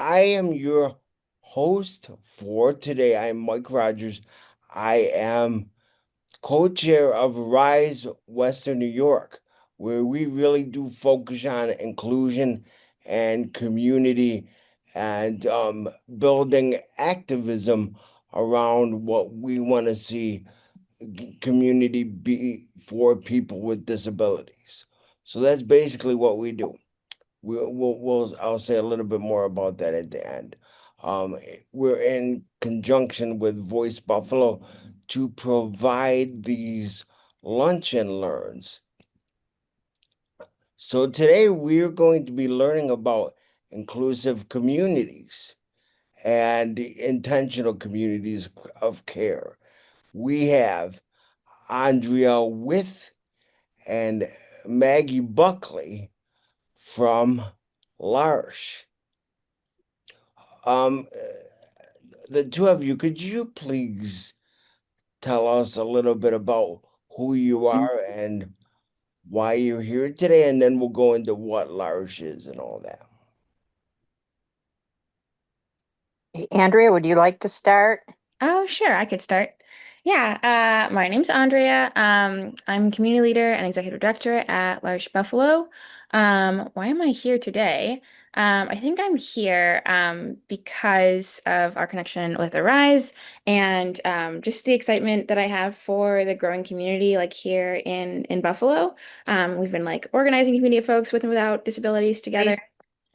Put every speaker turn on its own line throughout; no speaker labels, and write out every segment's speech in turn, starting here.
I am your host for today. I'm Mike Rogers. I am co-chair of Rise Western New York, where we really do focus on inclusion and community and building activism around what we want to see community be for people with disabilities. So that's basically what we do. I'll say a little bit more about that at the end. We're in conjunction with Voice Buffalo to provide these lunch and learns. So today we're going to be learning about inclusive communities and intentional communities of care. We have Andrea With and Maggie Buckley from L'Arche. Um, the two of you, could you please tell us a little bit about who you are and why you're here today? And then we'll go into what L'Arche is and all that.
Andrea, would you like to start?
Oh, sure, I could start. Yeah, my name's Andrea. I'm community leader and executive director at L'Arche Buffalo. Why am I here today? I think I'm here because of our connection with Arise and just the excitement that I have for the growing community, like here in Buffalo. We've been like organizing community of folks with and without disabilities together.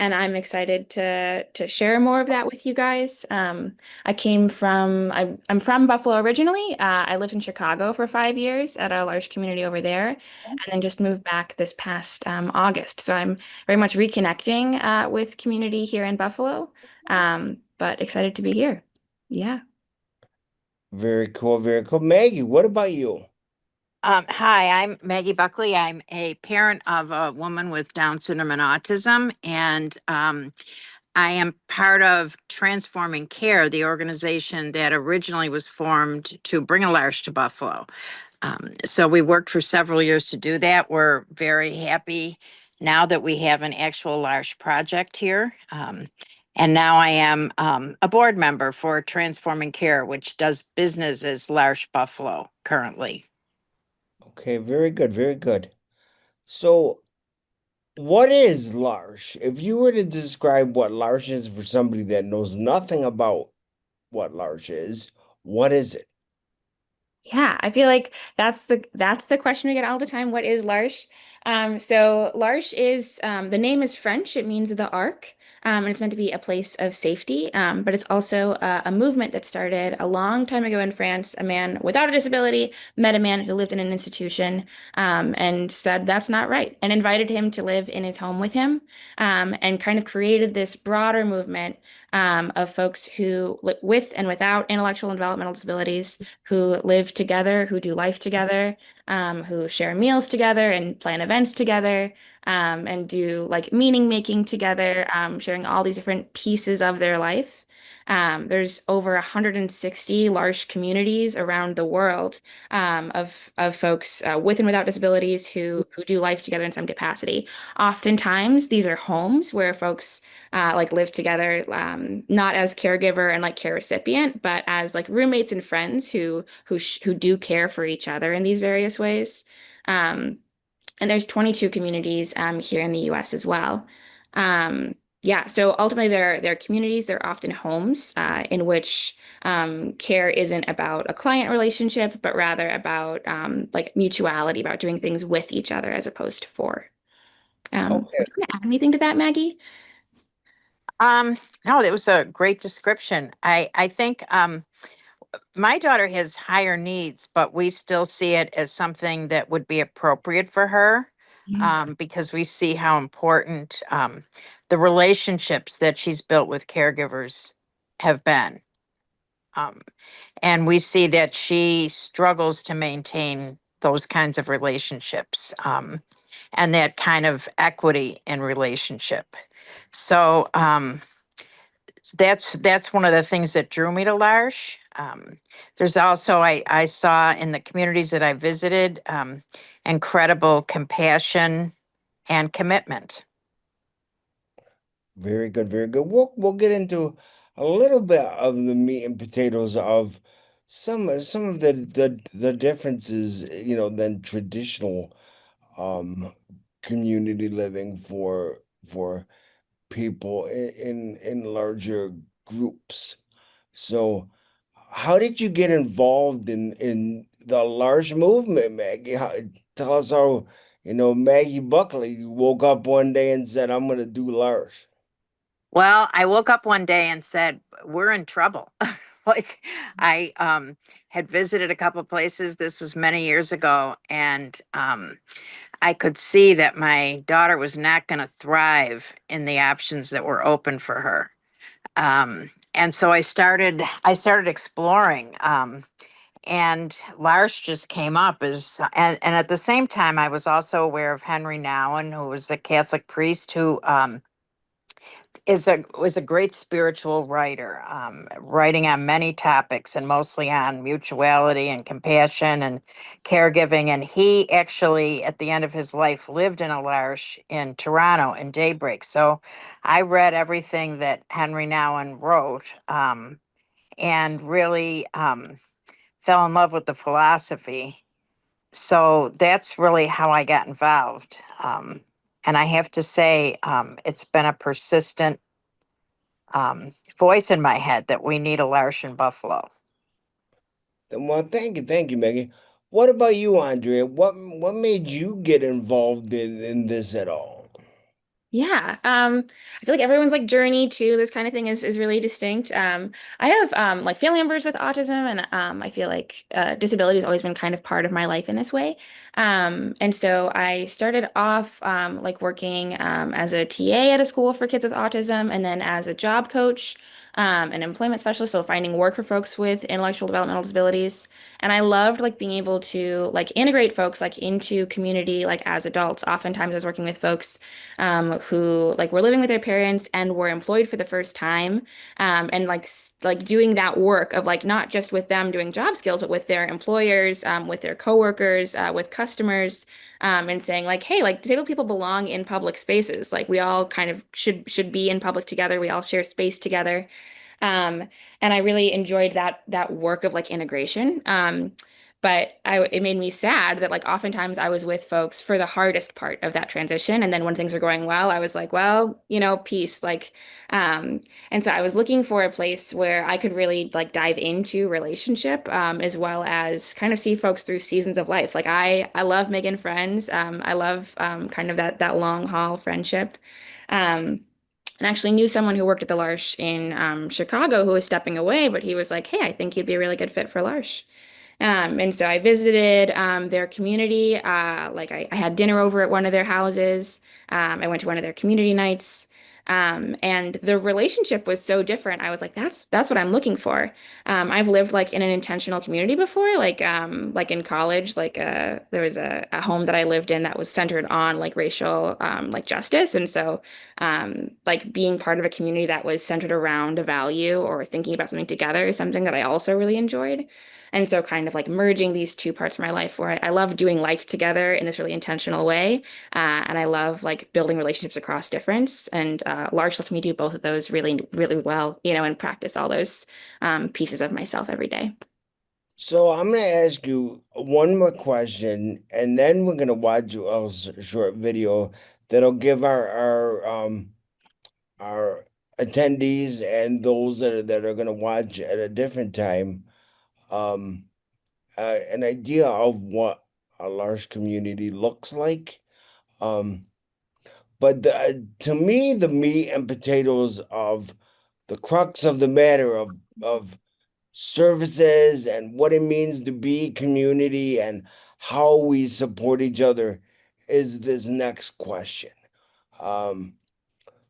And I'm excited to share more of that with you guys. I'm from Buffalo originally. I lived in Chicago for 5 years at a large community over there, and then just moved back this past August. So I'm very much reconnecting with community here in Buffalo, but excited to be here. Yeah.
Very cool, very cool. Maggie, what about you?
Hi, I'm Maggie Buckley. I'm a parent of a woman with Down syndrome and autism, and I am part of Transforming Care, the organization that originally was formed to bring a L'Arche to Buffalo. So we worked for several years to do that. We're very happy now that we have an actual L'Arche project here. And now I am a board member for Transforming Care, which does business as L'Arche Buffalo currently.
Okay, very good, very good. So, what is L'Arche? If you were to describe what L'Arche is for somebody that knows nothing about what L'Arche is, what is it?
Yeah, I feel like that's the question we get all the time. What is L'Arche? So L'Arche is the name is French. It means the ark, and it's meant to be a place of safety. But it's also a movement that started a long time ago in France. A man without a disability met a man who lived in an institution, and said that's not right, and invited him to live in his home with him, and kind of created this broader movement of folks who with and without intellectual and developmental disabilities who live together, who do life together, who share meals together and plan events together, and do like meaning making together, sharing all these different pieces of their life. There's over 160 large communities around the world of folks with and without disabilities who do life together in some capacity. Oftentimes, these are homes where folks like live together, not as caregiver and like care recipient, but as like roommates and friends who do care for each other in these various ways. Um, and there's 22 communities here in the U.S. as well. Yeah, so ultimately they're communities, they're often homes in which care isn't about a client relationship, but rather about like mutuality, about doing things with each other as opposed to for.
Okay.
Would you want to add anything to that, Maggie?
Um, no, that was a great description. I think my daughter has higher needs, but we still see it as something that would be appropriate for her, because we see how important the relationships that she's built with caregivers have been. Um, and we see that she struggles to maintain those kinds of relationships, and that kind of equity in relationship. So that's one of the things that drew me to L'Arche. There's also I saw in the communities that I visited incredible compassion and commitment.
Very good, very good. We'll get into a little bit of the meat and potatoes of some of the differences, than traditional um community living for people in larger groups. So, how did you get involved in the large movement, Maggie? Tell us how, Maggie Buckley woke up one day and said, "I'm going to do large."
Well, I woke up one day and said, "We're in trouble." Like I had visited a couple places. This was many years ago, and I could see that my daughter was not going to thrive in the options that were open for her. And so I started exploring. And L'Arche just came up and at the same time, I was also aware of Henry Nouwen, who was a Catholic priest who was a great spiritual writer, writing on many topics and mostly on mutuality and compassion and caregiving. And he actually, at the end of his life, lived in a L'Arche in Toronto in Daybreak. So I read everything that Henry Nouwen wrote, and really fell in love with the philosophy. So that's really how I got involved. And I have to say, it's been a persistent um, voice in my head that we need a Larson Buffalo.
Well, thank you, Maggie. What about you, Andrea? What made you get involved in this at all?
Yeah, I feel like everyone's like journey to this kind of thing is really distinct. I have like family members with autism, and I feel like disability has always been kind of part of my life in this way. And so I started off like working as a TA at a school for kids with autism, and then as a job coach, an employment specialist, so finding work for folks with intellectual developmental disabilities. And I loved like being able to like integrate folks like into community like as adults. Oftentimes I was working with folks who like were living with their parents and were employed for the first time, and like doing that work of like not just with them doing job skills, but with their employers, with their coworkers, with customers, and saying like, hey, like disabled people belong in public spaces. Like we all kind of should be in public together. We all share space together. Um, and I really enjoyed that work of like integration. But it made me sad that like oftentimes I was with folks for the hardest part of that transition, and then when things were going well, I was like, well, peace. Like, um, and so I was looking for a place where I could really like dive into relationship, as well as kind of see folks through seasons of life. Like I love making friends. I love kind of that long haul friendship. Um, and actually knew someone who worked at the L'Arche in Chicago who was stepping away, but he was like, "Hey, I think you'd be a really good fit for L'Arche." And so I visited their community. Like I had dinner over at one of their houses. I went to one of their community nights. And the relationship was so different. I was like, that's what I'm looking for. I've lived like in an intentional community before, like in college, like there was a home that I lived in that was centered on like racial like justice. And so like being part of a community that was centered around a value or thinking about something together is something that I also really enjoyed. And so kind of like merging these two parts of my life where I love doing life together in this really intentional way. And I love like building relationships across difference. And L'Arche lets me do both of those really, really well, and practice all those pieces of myself every day.
So I'm going to ask you one more question, and then we're going to watch a short video that'll give our attendees and those that are going to watch at a different time um an idea of what a large community looks like. Um, but to me, the meat and potatoes of the crux of the matter of services and what it means to be community and how we support each other is this next question. Um,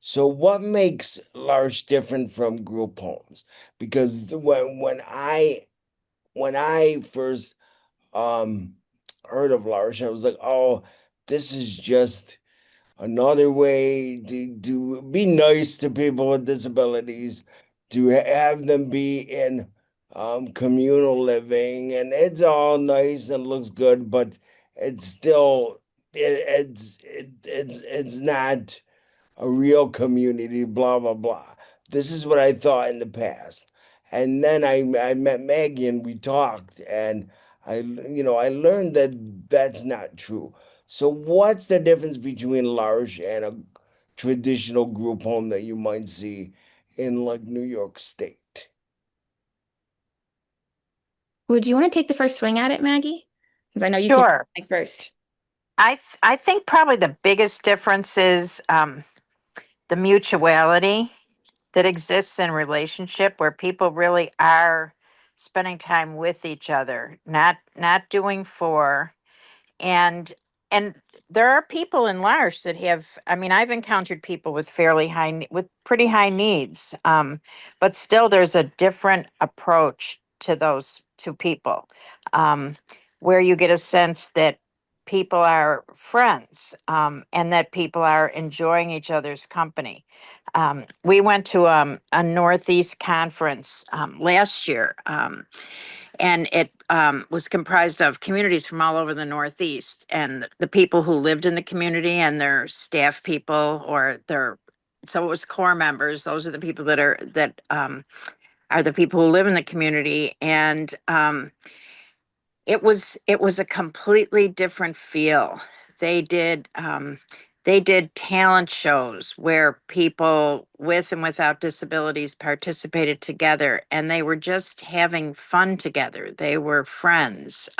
so what makes large different from group homes? Because when I first um heard of large, I was like, oh, this is just another way to be nice to people with disabilities, to have them be in communal living, and it's all nice and looks good, but it's still it's not. a real community, blah, blah, blah. This is what I thought in the past. And then I met Maggie and we talked and I learned that that's not true. So what's the difference between L'Arche and a traditional group home that you might see in like New York State?
Would you want to take the first swing at it, Maggie? Because I know you came
Sure.
like first.
I think probably the biggest difference is the mutuality that exists in relationship where people really are spending time with each other, not doing for and and there are people in L'Arche that have, I mean, I've encountered people with fairly with pretty high needs, but still there's a different approach to those two people, um, where you get a sense that people are friends, and that people are enjoying each other's company. We went to a Northeast conference last year, and it was comprised of communities from all over the Northeast, and the people who lived in the community and their staff people or their, so it was core members. Those are the people that are the people who live in the community, and it was a completely different feel. They did they did talent shows where people with and without disabilities participated together, and they were just having fun together. They were friends.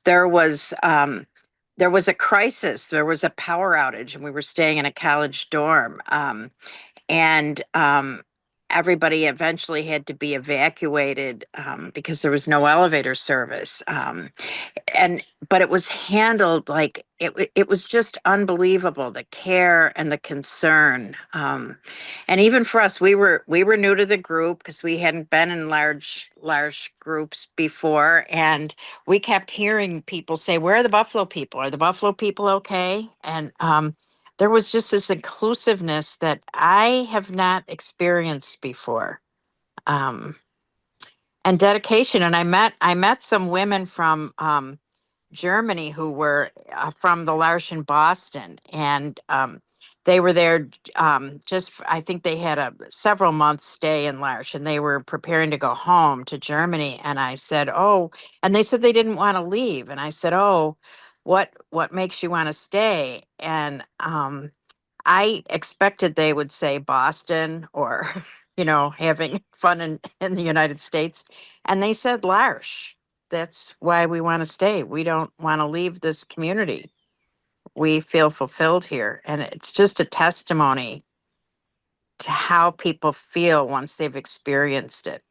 There was there was a crisis. There was a power outage, and we were staying in a college dorm. And everybody eventually had to be evacuated because there was no elevator service. And but it was handled like it was just unbelievable, the care and the concern. And even for us, we were new to the group because we hadn't been in large groups before, and we kept hearing people say, where are the Buffalo people? Are the Buffalo people okay? And there was just this inclusiveness that I have not experienced before. Um, and dedication. And I met some women from Germany who were from the L'Arche in Boston, and they were there I think they had a several month stay in L'Arche, and they were preparing to go home to Germany. And I said, "Oh," and they said they didn't want to leave, and I said, "Oh, what makes you want to stay?" And I expected they would say Boston or, having fun in the United States. And they said L'Arche. That's why we want to stay. We don't want to leave this community. We feel fulfilled here. And it's just a testimony to how people feel once they've experienced it.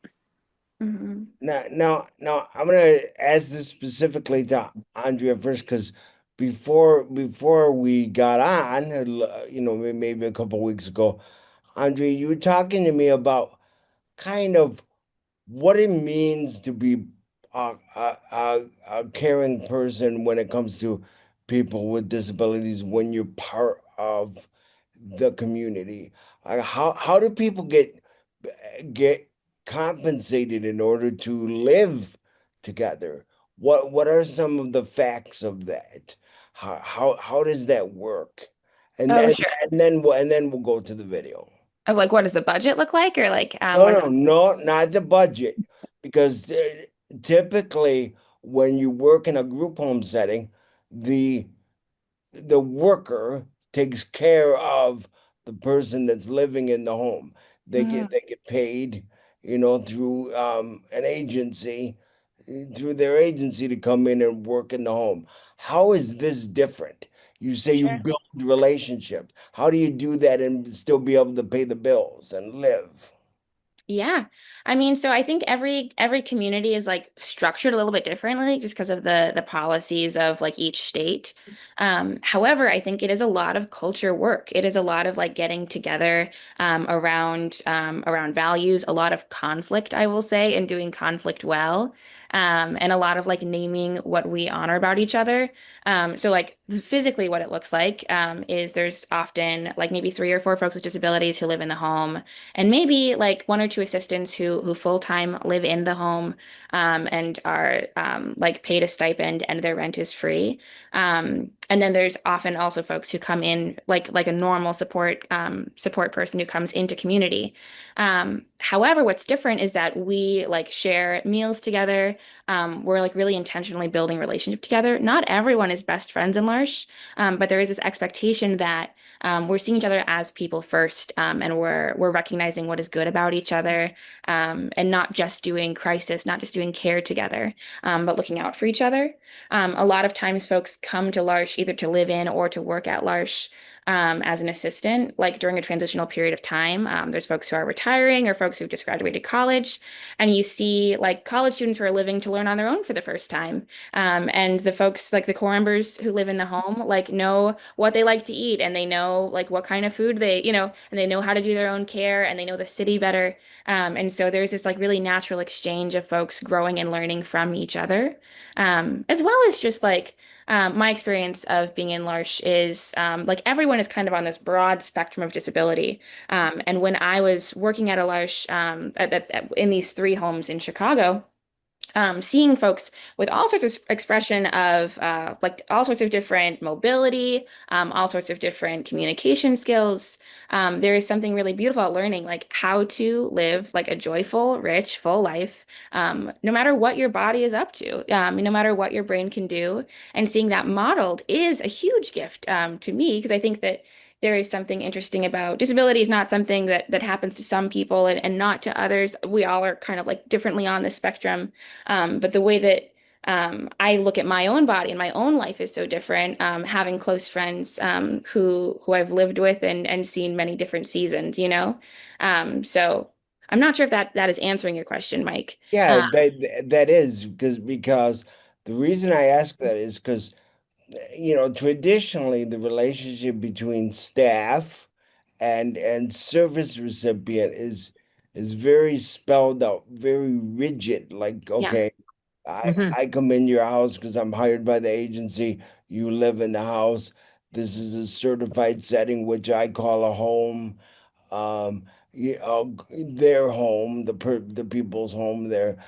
Mhm.
Now, I'm gonna ask this specifically to Andrea first, because before we got on, maybe a couple weeks ago, Andrea, you were talking to me about kind of what it means to be a caring person when it comes to people with disabilities when you're part of the community. How do people get compensated in order to live together? What are some of the facts of that? How does that work? And
Oh,
and
sure.
and then we'll go to the video.
Of like, what does the budget look like, or like,
No,
what is
no, no, not the budget. Because typically, when you work in a group home setting, the the worker takes care of the person that's living in the home. They
it?
get paid, through an agency, through their agency to come in and work in the home. How is this different? You say you
Sure.
build relationships. How do you do that and still be able to pay the bills and live?
Yeah. I mean, so I think every community is like structured a little bit differently just because of the policies of like each state. However, I think it is a lot of culture work. It is a lot of like getting together around values, a lot of conflict, I will say, and doing conflict well. And a lot of like naming what we honor about each other. So like physically what it looks like is there's often like maybe three or four folks with disabilities who live in the home and maybe like one or two assistants who full time live in the home and are like paid a stipend and their rent is free. And then there's often also folks who come in like a normal support person who comes into community. However, what's different is that we like share meals together. We're like really intentionally building relationship together. Not everyone is best friends in L'Arche, but there is this expectation that we're seeing each other as people first, and we're recognizing what is good about each other, and not just doing crisis, not just doing care together, but looking out for each other. A lot of times folks come to L'Arche either to live in or to work at L'Arche as an assistant, like during a transitional period of time. There's folks who are retiring or folks who've just graduated college, and you see like college students who are living to learn on their own for the first time. And the folks like the core members who live in the home like know what they like to eat, and they know like what kind of food and they know how to do their own care, and they know the city better. And so there's this like really natural exchange of folks growing and learning from each other, as well as just like my experience of being in L'Arche is like everyone is kind of on this broad spectrum of disability. And when I was working at a L'Arche in these 3 homes in Chicago, seeing folks with all sorts of expression of like all sorts of different mobility, all sorts of different communication skills. There is something really beautiful about learning like how to live like a joyful, rich, full life, no matter what your body is up to, no matter what your brain can do. And seeing that modeled is a huge gift to me, because I think that there is something interesting about disability is not something that happens to some people and not to others. We all are kind of like differently on the spectrum. But the way that I look at my own body and my own life is so different. Having close friends who I've lived with and seen many different seasons, you know. So I'm not sure if that is answering your question, Mike.
Yeah, that is because the reason I ask that is because traditionally the relationship between staff and service recipient is very spelled out, very rigid. Like,
Yeah.
okay,
Hmm.
I come in your house because I'm hired by the agency. You live in the house. This is a certified setting, which I call a home. Um, their home, the people's home there.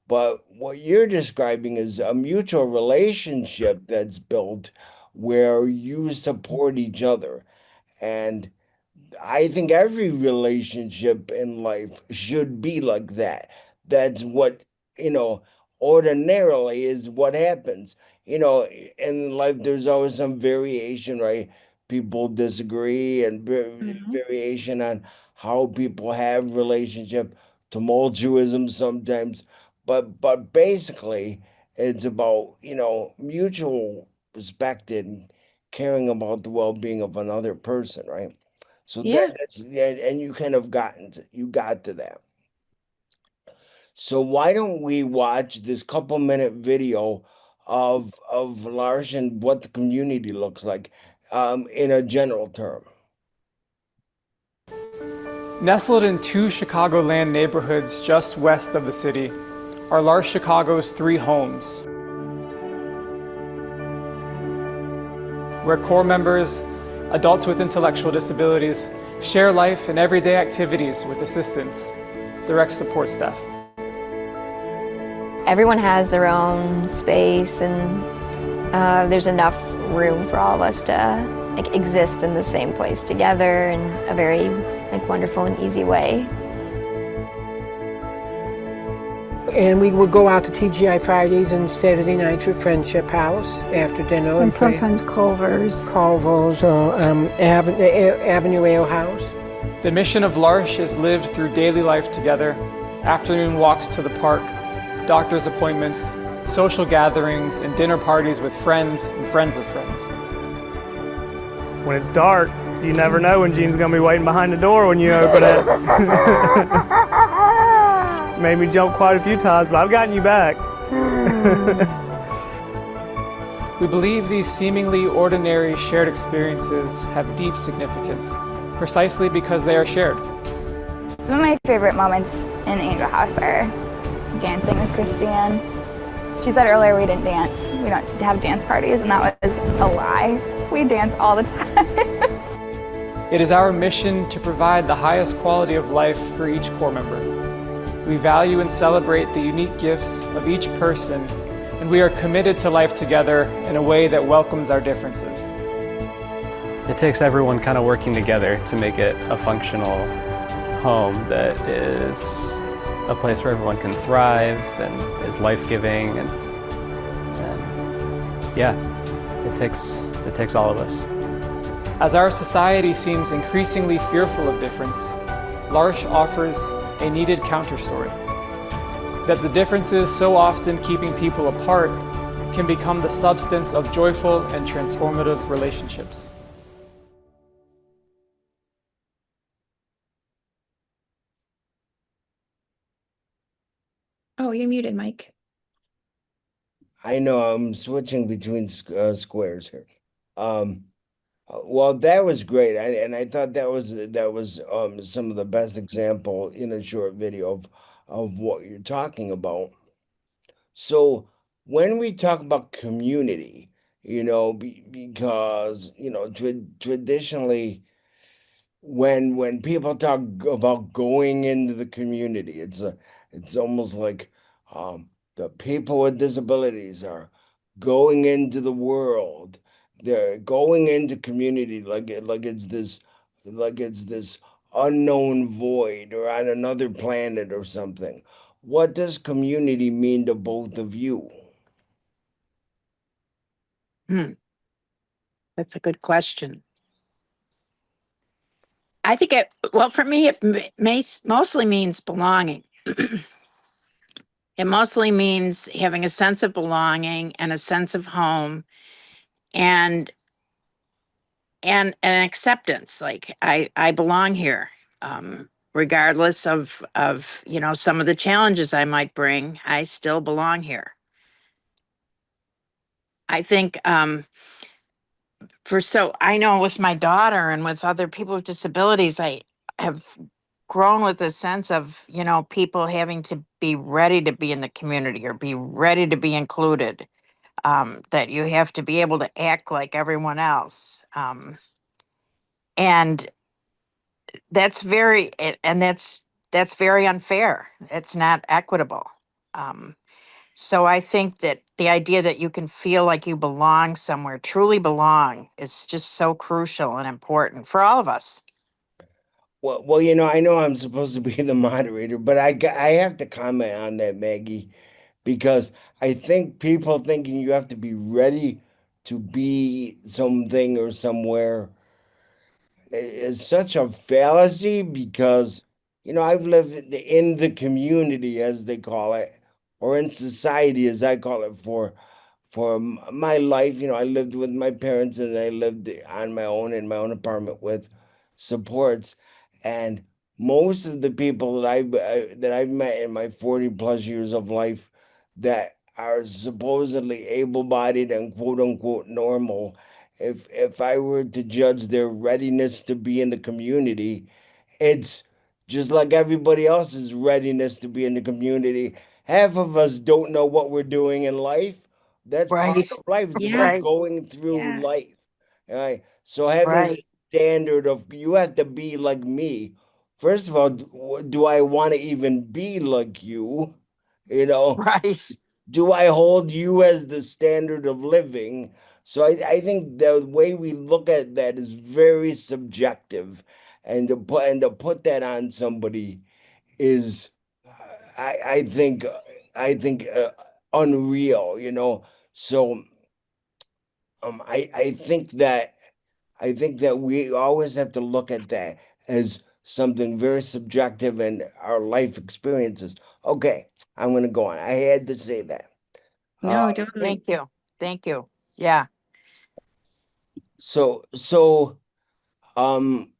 But what you're describing is a mutual relationship that's built where you support each other. And I think every relationship in life should be like that. That's what, you know, ordinarily is what happens. In life, there's always some variation, right? People disagree and
Mhm.
variation on how people have relationship, tumultuism sometimes. But basically, it's about, mutual respect and caring about the well-being of another person, right? So
Yeah.
that's yeah, and you kind of you got to that. So why don't we watch this couple-minute video of Lars and what the community looks like, in a general term.
Nestled in 2 Chicagoland neighborhoods just west of the city are L'Arche Chicago's 3 homes, where core members, adults with intellectual disabilities, share life and everyday activities with assistants, direct support staff.
Everyone has their own space, and there's enough room for all of us to like exist in the same place together in a very like wonderful and easy way.
And we would go out to TGI Fridays and Saturday nights at Friendship House after dinner.
And sometimes Culver's.
Culver's or Avenue Ale House.
The mission of L'Arche is lived through daily life together, afternoon walks to the park, doctor's appointments, social gatherings, and dinner parties with friends and friends of friends.
When it's dark, you never know when Jean's gonna be waiting behind the door when you open it. Made me jump quite a few times, but I've gotten you back.
We believe these seemingly ordinary shared experiences have deep significance, precisely because they are shared.
Some of my favorite moments in Angel House are dancing with Christiane. She said earlier we didn't dance. We don't have dance parties, and that was a lie. We dance all the time.
It is our mission to provide the highest quality of life for each core member. We value and celebrate the unique gifts of each person and we are committed to life together in a way that welcomes our differences.
It takes everyone kind of working together to make it a functional home that is a place where everyone can thrive and is life-giving, and yeah, it takes all of us.
As our society seems increasingly fearful of difference, L'Arche offers a needed counterstory. That the differences so often keeping people apart can become the substance of joyful and transformative relationships.
Oh, you're muted, Mike.
I know I'm switching between squares here. Well, that was great, and I thought that was some of the best example in a short video of what you're talking about. So when we talk about community, because traditionally when people talk about going into the community, it's almost like the people with disabilities are going into the world. They're going into community like it's this unknown void or on another planet or something. What does community mean to both of you?
That's a good question. I think well, for me, it mostly means belonging. It mostly means having a sense of belonging and a sense of home and an acceptance. Like I belong here. Regardless of some of the challenges I might bring, I still belong here. I think I know with my daughter and with other people with disabilities, I have grown with a sense of, people having to be ready to be in the community or be ready to be included. That you have to be able to act like everyone else. And that's very unfair. It's not equitable. Um, so I think that the idea that you can feel like you belong somewhere, truly belong, is just so crucial and important for all of us.
Well, I know I'm supposed to be the moderator, but I have to comment on that, Maggie, because I think people thinking you have to be ready to be something or somewhere is such a fallacy because, I've lived in the community, as they call it, or in society, as I call it, for my life. I lived with my parents and I lived on my own in my own apartment with supports. And most of the people that I've met in my 40 plus years of life that are supposedly able-bodied and quote unquote normal, if I were to judge their readiness to be in the community, it's just like everybody else's readiness to be in the community. Half of us don't know what we're doing in life. That's part
Right.
of life. It's
Yeah.
about
Right.
going through
Yeah.
life. Right. So having
Right.
a standard of you have to be like me. First of all, do I want to even be like you? You know,
Right.
do I hold you as the standard of living? So I think the way we look at that is very subjective, and to put that on somebody is, I think unreal. So I think that we always have to look at that as something very subjective and our life experiences. Okay, I'm gonna go on. I had to say that. Uh,
No, totally.
Thank you. Thank you. Yeah.
so um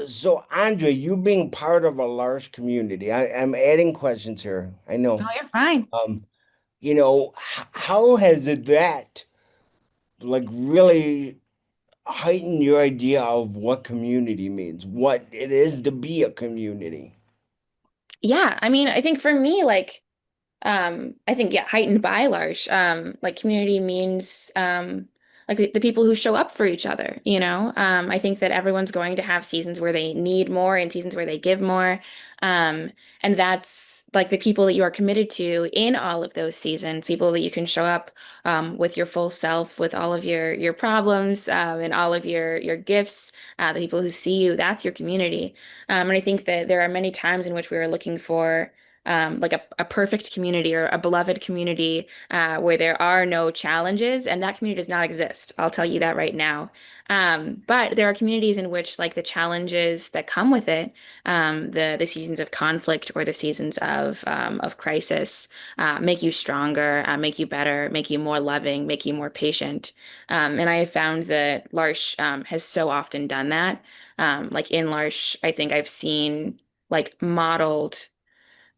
so Andre, you being part of a large community, I'm adding questions here. I
No,
know.
you're fine.
How has it that like really heightened your idea of what community means, what it is to be a community?
Yeah, I mean, I think for me, like, I think, yeah, heightened by large, like community means, like the people who show up for each other, you know? I think that everyone's going to have seasons where they need more and seasons where they give more. And that's like the people that you are committed to in all of those seasons, people that you can show up with your full self, with all of your problems and all of your gifts, the people who see you, that's your community. And I think that there are many times in which we are looking for like a perfect community or a beloved community where there are no challenges, and that community does not exist. I'll tell you that right now. But there are communities in which like the challenges that come with it, the seasons of conflict or the seasons of crisis, make you stronger, make you better, make you more loving, make you more patient. And I have found that L'Arche has so often done that. Like in L'Arche, I think I've seen like modeled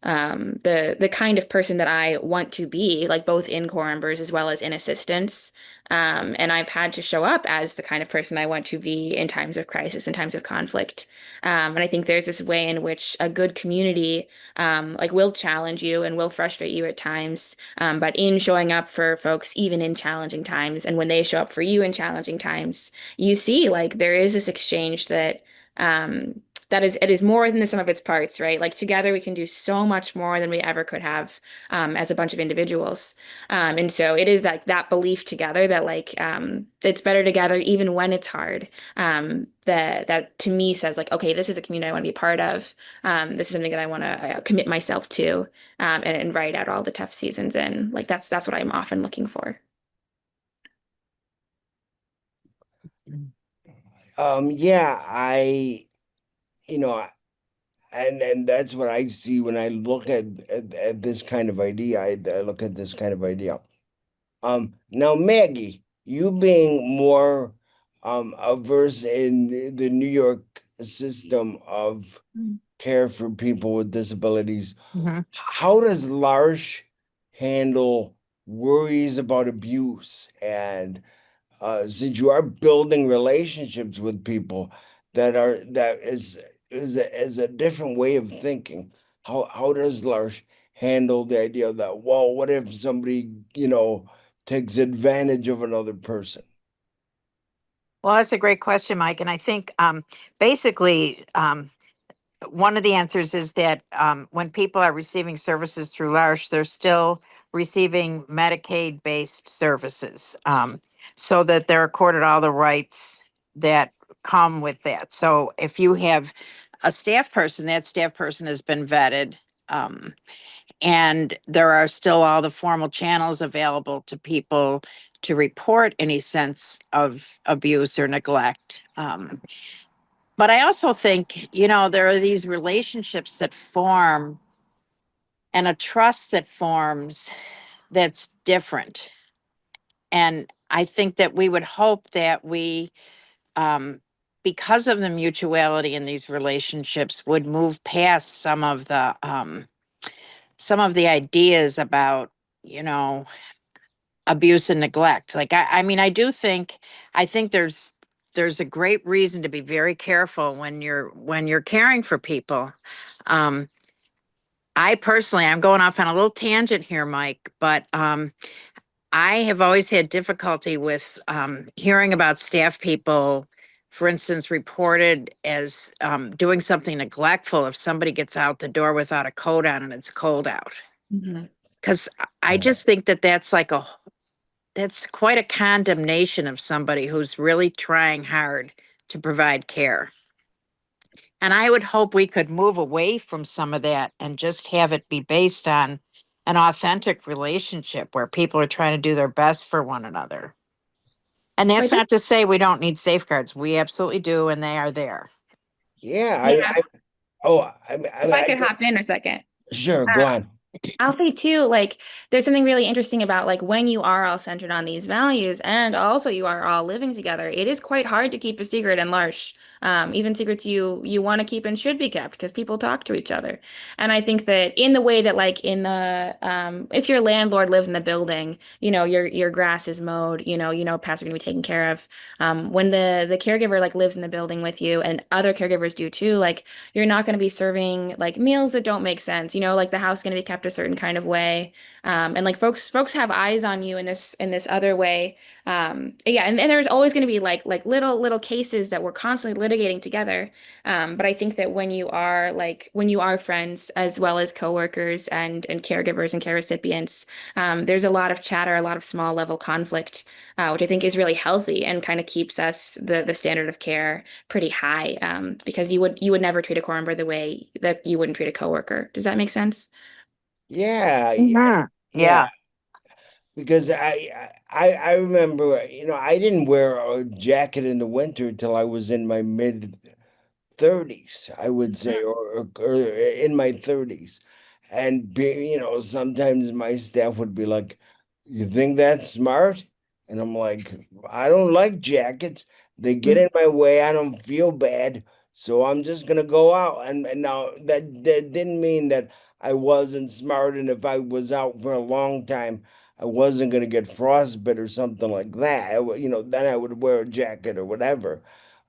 the kind of person that I want to be, like both in core members as well as in assistance. And I've had to show up as the kind of person I want to be in times of crisis, in times of conflict. And I think there's this way in which a good community like will challenge you and will frustrate you at times. But in showing up for folks, even in challenging times, and when they show up for you in challenging times, you see like there is this exchange that that is it is more than the sum of its parts, right? Like together we can do so much more than we ever could have as a bunch of individuals. And so it is like that belief together that like it's better together even when it's hard. That to me says like, okay, this is a community I want to be part of. This is something that I want to commit myself to and ride out all the tough seasons in. Like that's what I'm often looking for.
Yeah, you know, and that's what I see when I look at this kind of idea. I look at this kind of idea. Now Maggie, you being more averse in the New York system of care for people with disabilities, how does L'Arche handle worries about abuse? And since you are building relationships with people that is a different way of thinking, how does L'Arche handle the idea that, well, what if somebody, takes advantage of another person?
Well, that's a great question, Mike. And I think basically one of the answers is that when people are receiving services through L'Arche, they're still receiving Medicaid-based services, so that they're accorded all the rights that come with that. So if you have a staff person, that staff person has been vetted, and there are still all the formal channels available to people to report any sense of abuse or neglect. But I also think, there are these relationships that form and a trust that forms that's different. And I think that we would hope that we, because of the mutuality in these relationships, would move past some of the ideas about, abuse and neglect. Like, I mean, I think there's a great reason to be very careful when you're caring for people. I personally, I'm going off on a little tangent here, Mike, but I have always had difficulty with hearing about staff people, for instance, reported as doing something neglectful if somebody gets out the door without a coat on and it's cold out. Because I just think that that's quite a condemnation of somebody who's really trying hard to provide care. And I would hope we could move away from some of that and just have it be based on an authentic relationship where people are trying to do their best for one another. And that's not to say we don't need safeguards. We absolutely do, and they are there.
Yeah.
If I could hop in a second.
Sure, go on.
I'll say too, like there's something really interesting about like when you are all centered on these values and also you are all living together, it is quite hard to keep a secret in L'Arche. Even secrets you want to keep and should be kept because people talk to each other. And I think that in the way that like in the if your landlord lives in the building, your grass is mowed, pets are gonna be taken care of. When the caregiver like lives in the building with you and other caregivers do too, like you're not gonna be serving like meals that don't make sense, like the house is gonna be kept kept a certain kind of way. And like folks have eyes on you in this other way. Yeah, and there's always going to be like little cases that we're constantly litigating together. But I think that when you are friends as well as coworkers and caregivers and care recipients, there's a lot of chatter, a lot of small level conflict, which I think is really healthy and kind of keeps us the standard of care pretty high. Because you would never treat a core member the way that you wouldn't treat a coworker. Does that make sense?
Yeah,
Mhm.
yeah.
Yeah.
Because I remember, I didn't wear a jacket in the winter till I was in my mid 30s, I would say, or in my 30s. And sometimes my staff would be like, "You think that's smart?" And I'm like, "I don't like jackets. They get in my way. I don't feel bad. So I'm just gonna go out." And now that didn't mean that I wasn't smart, and if I was out for a long time, I wasn't gonna get frostbite or something like that. Then I would wear a jacket or whatever.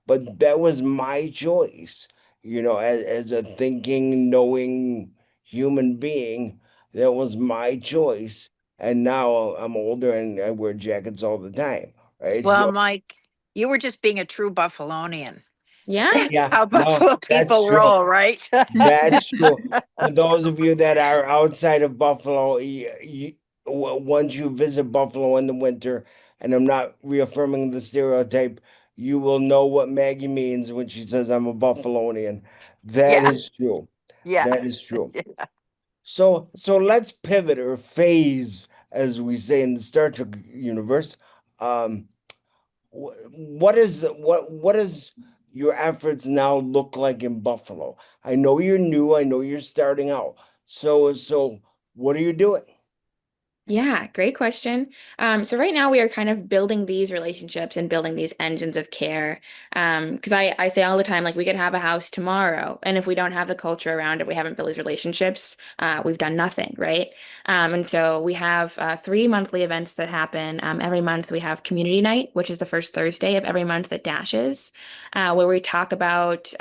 But that was my choice, as a thinking, knowing human being. That was my choice. And now I'm older and I wear jackets all the time, right?
Well,
So,
Mike, you were just being a true Buffalonian.
Yeah.
yeah,
How
no,
Buffalo
that's
people
true.
roll, right?
That's true. For those of you that are outside of Buffalo, once you visit Buffalo in the winter, and I'm not reaffirming the stereotype, you will know what Maggie means when she says I'm a Buffalonian. That
Yeah.
is true.
Yeah.
That is true. So let's pivot or phase, as we say in the Star Trek universe. Um, what does your efforts now look like in Buffalo? I know you're new. I know you're starting out. So what are you doing?
Yeah, great question. So right now we are kind of building these relationships and building these engines of care. Because I say all the time, like we could have a house tomorrow, and if we don't have the culture around it, we haven't built these relationships, we've done nothing, right? And so we have 3 monthly events that happen. Every month we have community night, which is the first Thursday of every month that dashes, where we talk about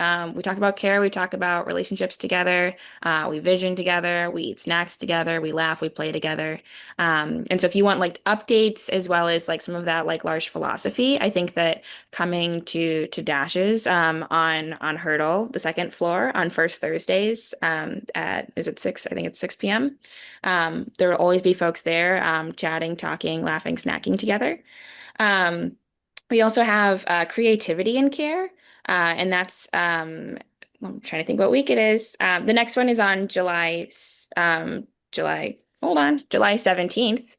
care, we talk about relationships together, we vision together, we eat snacks together, we laugh, we play together. And so if you want like updates as well as like some of that like large philosophy, I think that coming to Dashes on Hurdle, the second floor on first Thursdays at is it 6? I think it's 6 p.m. There will always be folks there chatting, talking, laughing, snacking together. Um, we also have creativity and care, and that's I'm trying to think what week it is. The next one is on July 17th.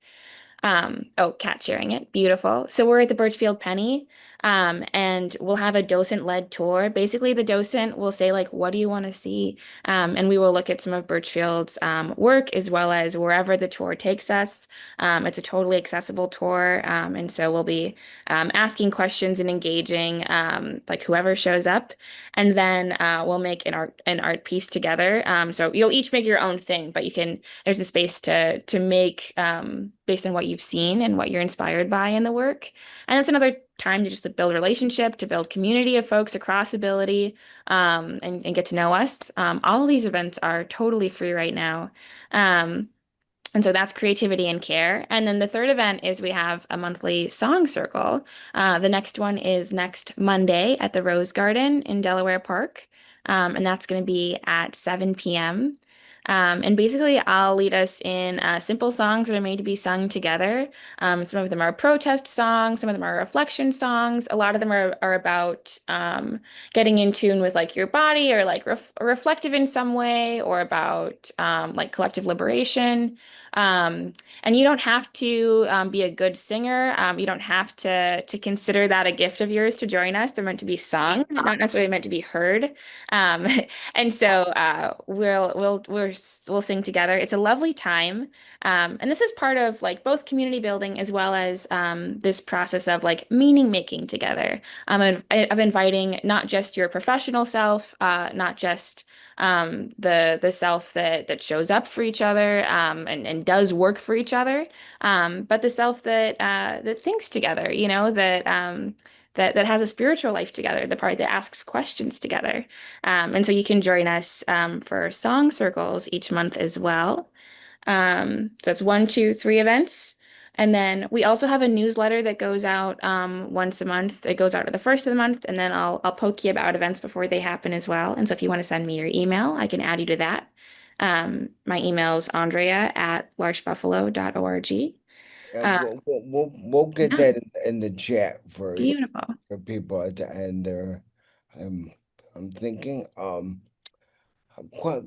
Oh, cat sharing it. Beautiful. So we're at the Birchfield Penny, and we'll have a docent-led tour. Basically, the docent will say, like, what do you want to see? And we will look at some of Birchfield's work as well as wherever the tour takes us. It's a totally accessible tour. And so we'll be asking questions and engaging like whoever shows up. And then we'll make an art piece together. So you'll each make your own thing, but there's a space to make based on what you've seen and what you're inspired by in the work. And it's another time to just to build relationship, to build community of folks across ability, and get to know us. All of these events are totally free right now. And so that's creativity and care. And then the third event is we have a monthly song circle. The next one is next Monday at the Rose Garden in Delaware Park. And that's going to be at 7 p.m. And basically, I'll lead us in simple songs that are made to be sung together. Some of them are protest songs, some of them are reflection songs. A lot of them are about getting in tune with like your body or like reflective in some way or about like collective liberation. And you don't have to be a good singer. You don't have to consider that a gift of yours to join us. They're meant to be sung, not necessarily meant to be heard. Um, and so we'll sing together. It's a lovely time. And this is part of like both community building as well as this process of like meaning making together. Of inviting not just your professional self, not just the self that shows up for each other and does work for each other, but the self that thinks together, that has a spiritual life together, the part that asks questions together. And so you can join us for song circles each month as well. So it's 1, 2, 3 events. And then we also have a newsletter that goes out once a month. It goes out at the first of the month, and then I'll poke you about events before they happen as well. And so if you want to send me your email, I can add you to that. My email is andrea@larchbuffalo.org.
And we'll get
Yeah,
that in the chat
beautiful.
for people at the end there. I'm thinking quite,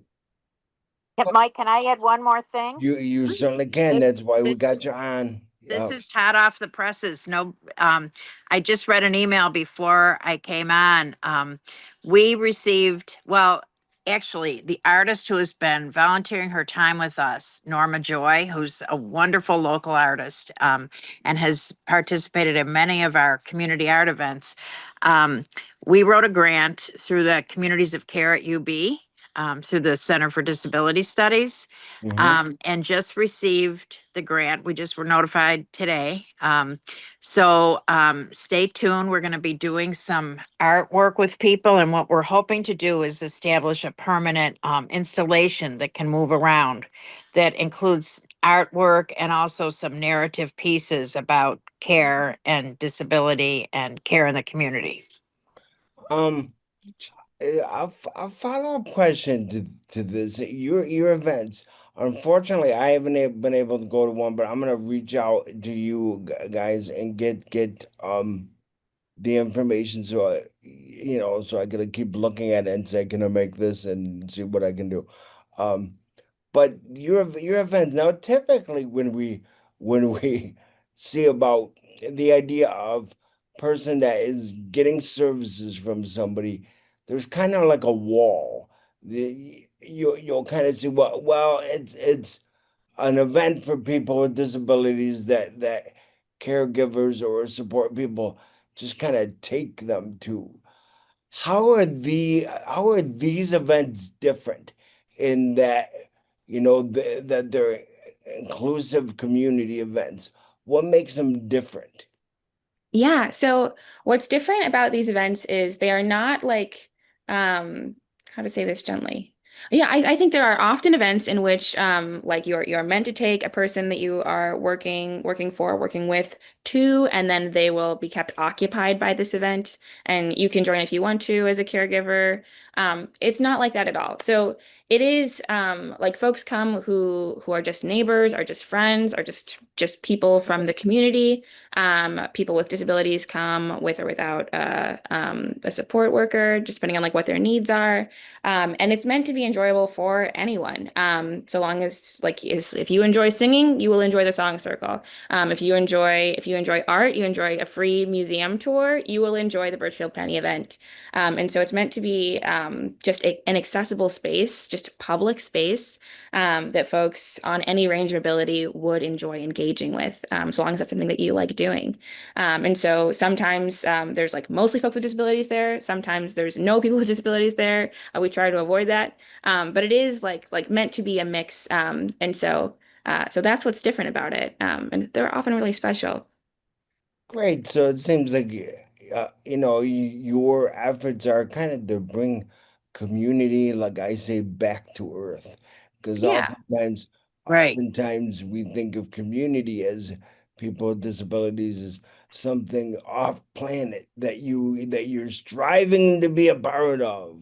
Mike, can I add one more thing?
you certainly can.
This-
That's why we
this-
got you on.
This
Yeah.
is hot off the presses. No, I just read an email before I came on. We received, well, actually, the artist who has been volunteering her time with us, Norma Joy, who's a wonderful local artist, and has participated in many of our community art events. We wrote a grant through the Communities of Care at UB, through the Center for Disability Studies. And just received the grant. We just were notified today. So stay tuned. We're going to be doing some artwork with people. And what we're hoping to do is establish a permanent installation that can move around, that includes artwork and also some narrative pieces about care and disability and care in the community.
Um, a follow-up question to this. Your events. Unfortunately, I haven't been able to go to one, but I'm gonna reach out to you guys and get the information so so I gotta keep looking at it and say, can I make this and see what I can do. Um, but your events now typically when we see about the idea of person that is getting services from somebody, there's kind of like a wall. You'll kind of see well it's an event for people with disabilities that caregivers or support people just kind of take them to. How are these events different in that that they're inclusive community events? What makes them different?
Yeah, so what's different about these events is they are not like, how to say this gently? Yeah, I think there are often events in which like you're meant to take a person that you are working with to, and then they will be kept occupied by this event, and you can join if you want to as a caregiver. It's not like that at all. So it is like folks come who are just neighbors, are just friends, are just people from the community. People with disabilities come with or without a support worker, just depending on like what their needs are. And it's meant to be enjoyable for anyone. So long as if you enjoy singing, you will enjoy the song circle. If you enjoy art, you enjoy a free museum tour, you will enjoy the Birchfield Penny event. And so it's meant to be just an accessible space, just public space that folks on any range of ability would enjoy engaging with, so long as that's something that you like doing. And so sometimes there's like mostly folks with disabilities there. Sometimes there's no people with disabilities there. We try to avoid that. But it is like meant to be a mix. So that's what's different about it. And they're often really special.
Great. So it seems like your efforts are kind of to bring community, like I say, back to earth. Because
Yeah.
Right.
oftentimes we think of community as people with disabilities as something off planet that you're striving to be a part of.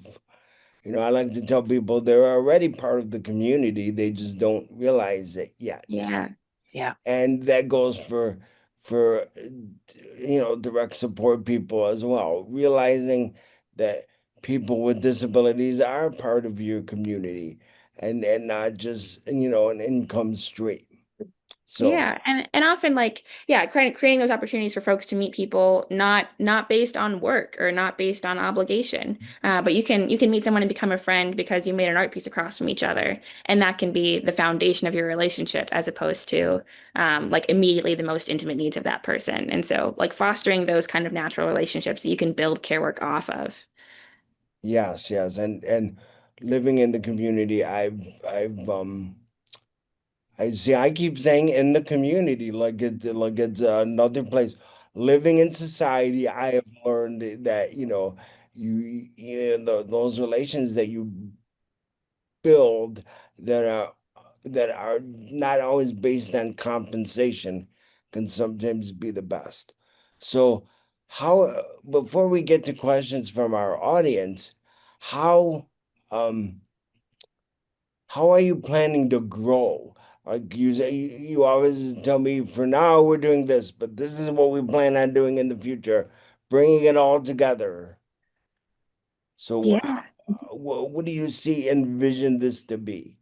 I like to tell people they're already part of the community, they just don't realize it yet.
Yeah.
Yeah.
And that goes for direct support people as well, realizing that people with disabilities are part of your community and not just an income stream. So
Yeah, and often creating those opportunities for folks to meet people not based on work or not based on obligation, but you can meet someone and become a friend because you made an art piece across from each other, and that can be the foundation of your relationship as opposed to like immediately the most intimate needs of that person. And so like fostering those kind of natural relationships that you can build care work off of.
yes, and living in the community, I've I see. I keep saying in the community, like it's another place. living in society, I have learned that, those relations that you build that are not always based on compensation can sometimes be the best. So before we get to questions from our audience, how um how are you planning to grow? Like you say, you always tell me for now we're doing this, but this is what we plan on doing in the future, bringing it all together. So
Yeah.
what do you envision this to be?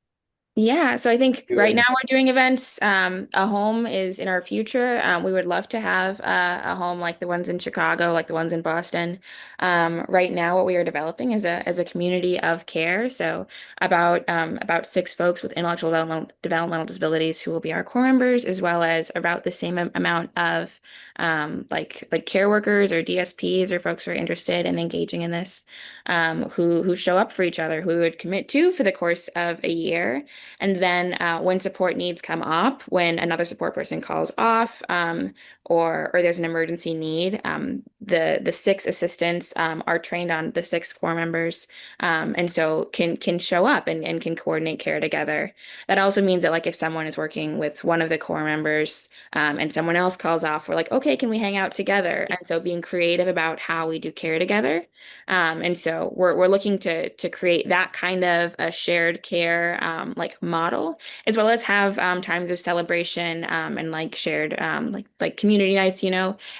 Yeah, so I think
You
right now
and
we're doing events. A home is in our future. We would love to have a home like the ones in Chicago, like the ones in Boston. Right now, what we are developing is a community of care. So about 6 folks with intellectual developmental disabilities who will be our core members, as well as about the same amount of like care workers or DSPs or folks who are interested in engaging in this, who show up for each other, who we would commit to for the course of a year. And then when support needs come up, when another support person calls off, or there's an emergency need, the 6 assistants are trained on the 6 core members, and so can show up and can coordinate care together. That also means that like if someone is working with one of the core members, and someone else calls off, we're like, okay, can we hang out together? And so being creative about how we do care together. And so we're looking to create that kind of a shared care like model, as well as have times of celebration and like shared like community nights,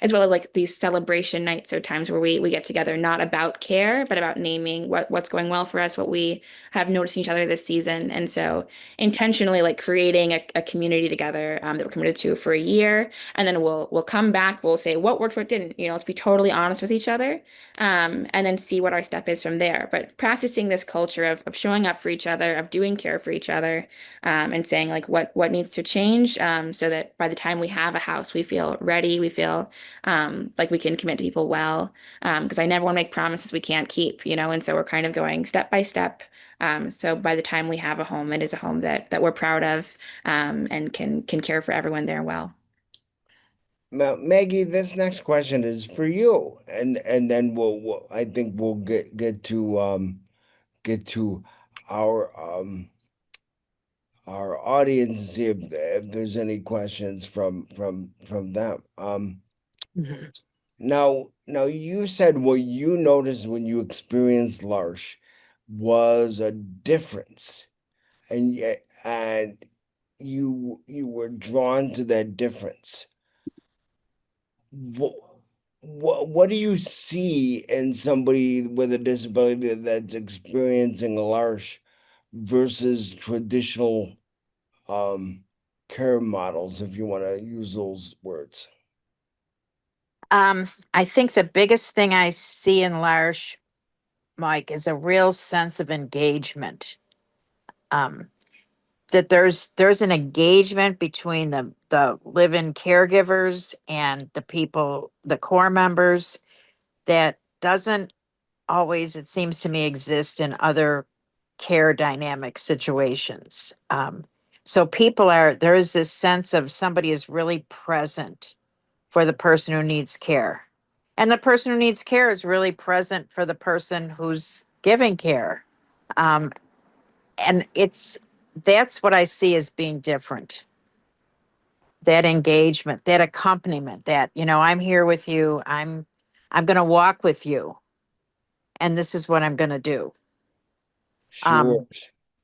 as well as like these celebration nights or times where we get together, not about care, but about naming what's going well for us, what we have noticed in each other this season. And so intentionally like creating a community together that we're committed to for a year, and then we'll come back, we'll say what worked, what didn't, let's be totally honest with each other, and then see what our step is from there. But practicing this culture of showing up for each other, of doing care for each other, and saying like what needs to change, so that by the time we have a house, we feel ready, we feel like we can commit to people well, because I never want to make promises we can't keep, and so we're kind of going step by step. So by the time we have a home, it is a home that we're proud of, and can care for everyone there well.
Now, Maggie, this next question is for you, and then I think we'll get to our our audience and see if there's any questions from them.
Mhm.
Now you said what you noticed when you experienced L'Arche was a difference, and you were drawn to that difference. What what do you see in somebody with a disability that's experiencing a L'Arche versus traditional um care models, if you want to use those words?
I think the biggest thing I see in L'Arche, Mike, is a real sense of engagement. Um, that there's an engagement between the live-in caregivers and the people, the core members, that doesn't always, it seems to me, exist in other care dynamic situations. So there is this sense of somebody is really present for the person who needs care. And the person who needs care is really present for the person who's giving care. Um, and that's what I see as being different. That engagement, that accompaniment, that, I'm here with you. I'm going to walk with you, and this is what I'm going to do.
Sure.
Um,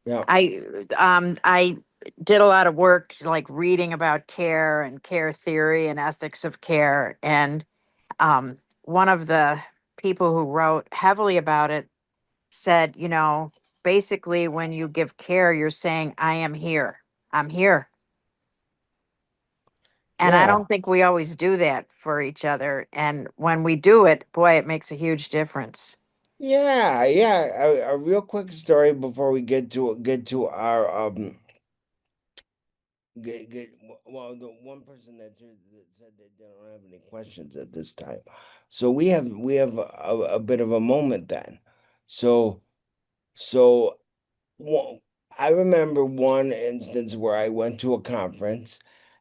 Yeah.
I did a lot of work like reading about care and care theory and ethics of care. And one of the people who wrote heavily about it said, basically when you give care, you're saying, I am here. I'm here. And I
Yeah.
don't think we always do that for each other. And when we do it, boy, it makes a huge difference.
Yeah. A real quick story before we get to our well, the one person that said they don't have any questions at this time. So we have a bit of a moment then. So so one, I remember one instance where I went to a conference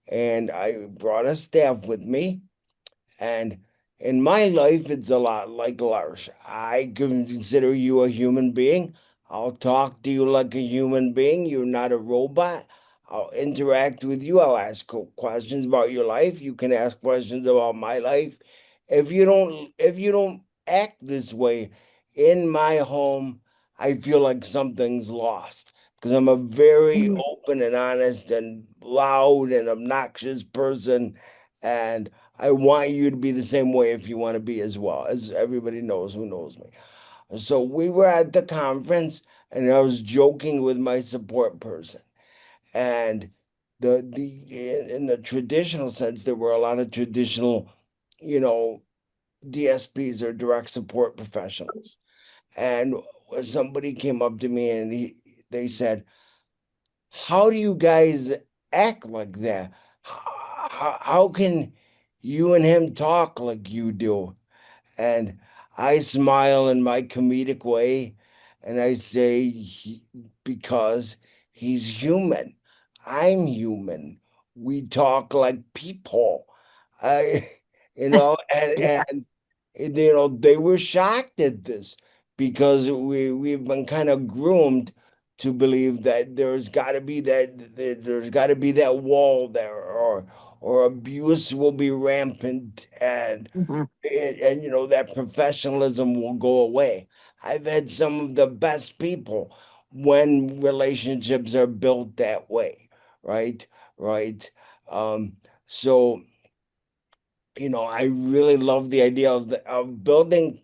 and I brought a staff with me, And in my life, it's a lot like Lars. I consider you a human being. I'll talk to you like a human being. You're not a robot. I'll interact with you. I'll ask questions about your life. You can ask questions about my life. If you don't act this way in my home, I feel like something's lost because I'm a very open and honest and loud and obnoxious person, and I want you to be the same way if you want to be as well, as everybody knows who knows me. So we were at the conference and I was joking with my support person. And in the traditional sense, there were a lot of traditional, you know, DSPs or direct support professionals. And somebody came up to me and they said, how do you guys act like that? How can you and him talk like you do? And I smile in my comedic way and I say, because he's human. I'm human. We talk like people. I, you know,
Yeah.
and they were shocked at this because we've been kind of groomed to believe that there's got to be that wall there, or abuse will be rampant,
Mhm.
and that professionalism will go away. I've had some of the best people when relationships are built that way, right? Right. Um, so I really love the idea of building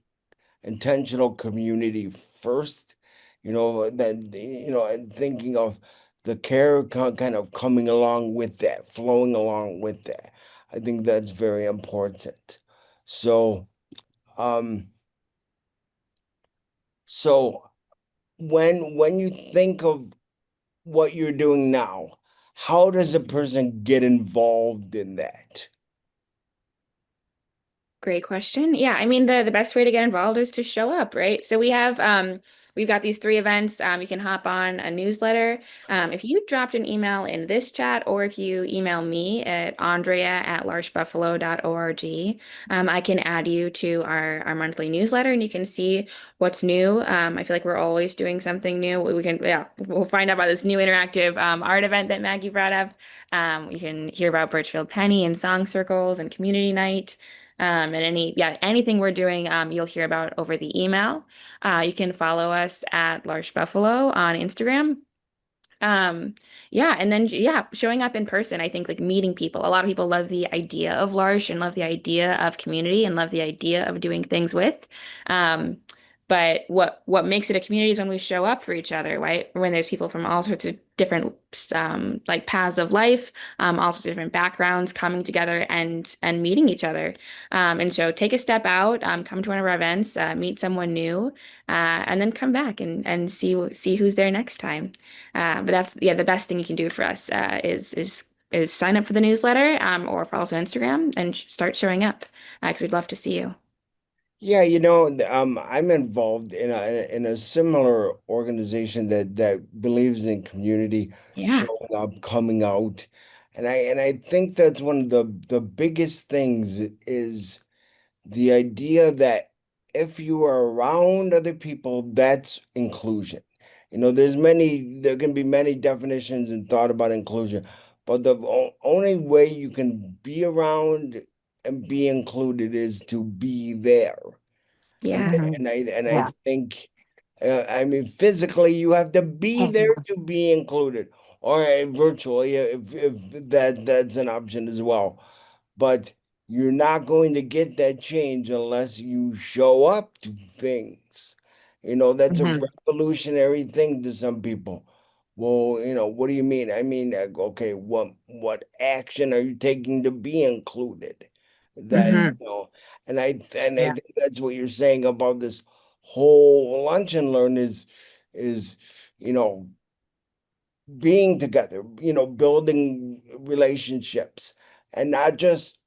intentional community first, then and thinking of the care kind of coming along with that, flowing along with that. I think that's very important. So, um, so when you think of what you're doing now, how does a person get involved in that?
Great question. Yeah, I mean the best way to get involved is to show up, right? So we've got these 3 events. You can hop on a newsletter. If you dropped an email in this chat, or if you email me at andrea@larchebuffalo.org, I can add you to our monthly newsletter and you can see what's new. I feel like we're always doing something new. We'll find out about this new interactive art event that Maggie brought up. You can hear about Birchfield Penny and song circles and community night. And anything we're doing, you'll hear about over the email. You can follow us at Large Buffalo on Instagram. And then showing up in person. I think like meeting people. A lot of people love the idea of Large and love the idea of community and love the idea of doing things with. But what makes it a community is when we show up for each other, right? When there's people from all sorts of different like paths of life, all sorts of different backgrounds coming together and meeting each other. And so take a step out, come to one of our events, meet someone new, and then come back and see who's there next time. But that's the best thing you can do for us is sign up for the newsletter, or for also Instagram and start showing up because we'd love to see you.
Yeah, I'm involved in a similar organization that believes in community,
Yeah.
showing up, coming out, and I think that's one of the biggest things is the idea that if you are around other people, that's inclusion. There can be many definitions and thought about inclusion, but the only way you can be around and be included is to be there. And
Yeah.
Mhm.
and I
Yeah.
think, I mean, physically, you have to be there
Mhm.
to be included, or virtually, if that's an option as well. But you're not going to get that change unless you show up to things. That's a
Mhm.
revolutionary thing to some people. Well, what do you mean? I mean, okay, what action are you taking to be included? That,
Mhm.
and I
Yeah.
think that's what you're saying about this whole lunch and learn is, you know, being together, building relationships, and not just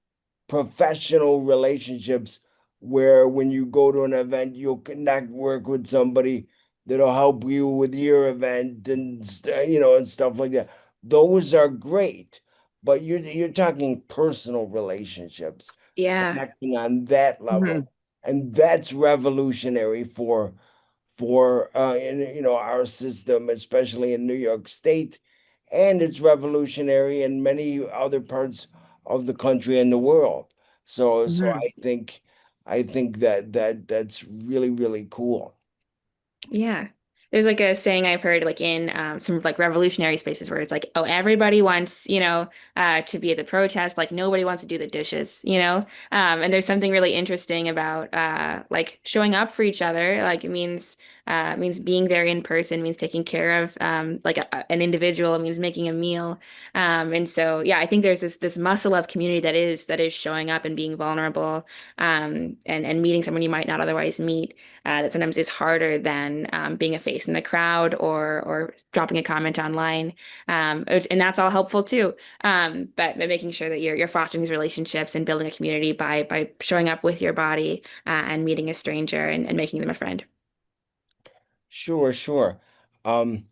professional relationships where when you go to an event, you'll connect, work with somebody that'll help you with your event and stuff like that. Those are great, but you're talking personal relationships,
Yeah.
connecting on that level,
Mhm.
and that's revolutionary for in our system, especially in New York State, and it's revolutionary in many other parts of the country and the world. So
Mhm.
I think that's really, really cool.
Yeah. There's like a saying I've heard like in some like revolutionary spaces where it's like, oh, everybody wants, to be at the protest, like nobody wants to do the dishes, and there's something really interesting about like showing up for each other. Like it means being there in person, means taking care of like an individual, it means making a meal. And so yeah, I think there's this muscle of community that is showing up and being vulnerable, and meeting someone you might not otherwise meet, that sometimes is harder than being a face in the crowd or dropping a comment online. And that's all helpful too. But making sure that you're fostering these relationships and building a community by showing up with your body, and meeting a stranger and making them a friend.
Sure, sure. Um,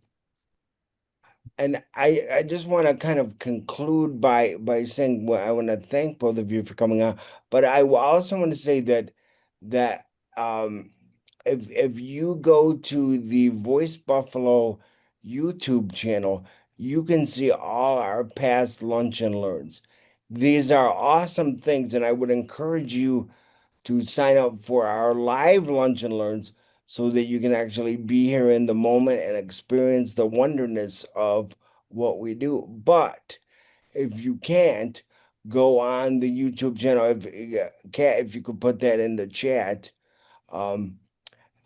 and I just want to kind of conclude by saying, well, I want to thank both of you for coming on, but also want to say that um if you go to the Voice Buffalo YouTube channel, you can see all our past lunch and learns. These are awesome things, and I would encourage you to sign up for our live lunch and learns so that you can actually be here in the moment and experience the wonderness of what we do. But if you can't, go on the YouTube channel. If you could put that in the chat, um,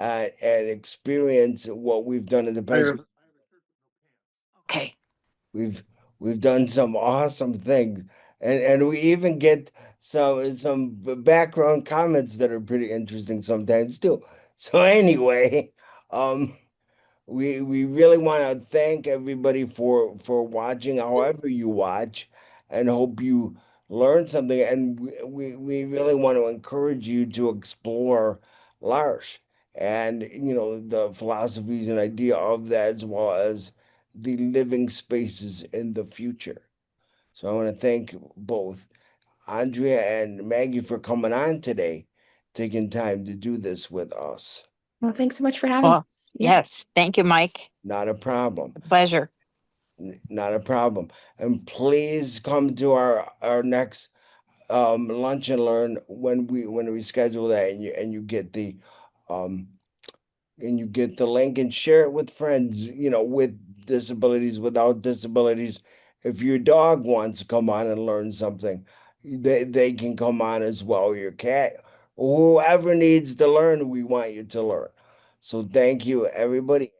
and experience what we've done in the past.
Okay.
We've we've done some awesome things, and we even get some background comments that are pretty interesting sometimes too. So anyway, um, we really want to thank everybody for watching, however you watch, and hope you learn something. And we really want to encourage you to explore L'Arche and the philosophies and idea of that, as well as the living spaces in the future. So I want to thank both Andrea and Maggie for coming on today, taking time to do this with us.
Well, thanks so much for having
Well,
us. Yeah.
yes. Thank you, Mike.
Not a problem.
Pleasure.
Not a problem. And please come to our next lunch and learn when we schedule that, and you get the um link and share it with friends, with disabilities, without disabilities. If your dog wants to come on and learn something, they can come on as well. Your cat, whoever needs to learn, we want you to learn. So thank you, everybody.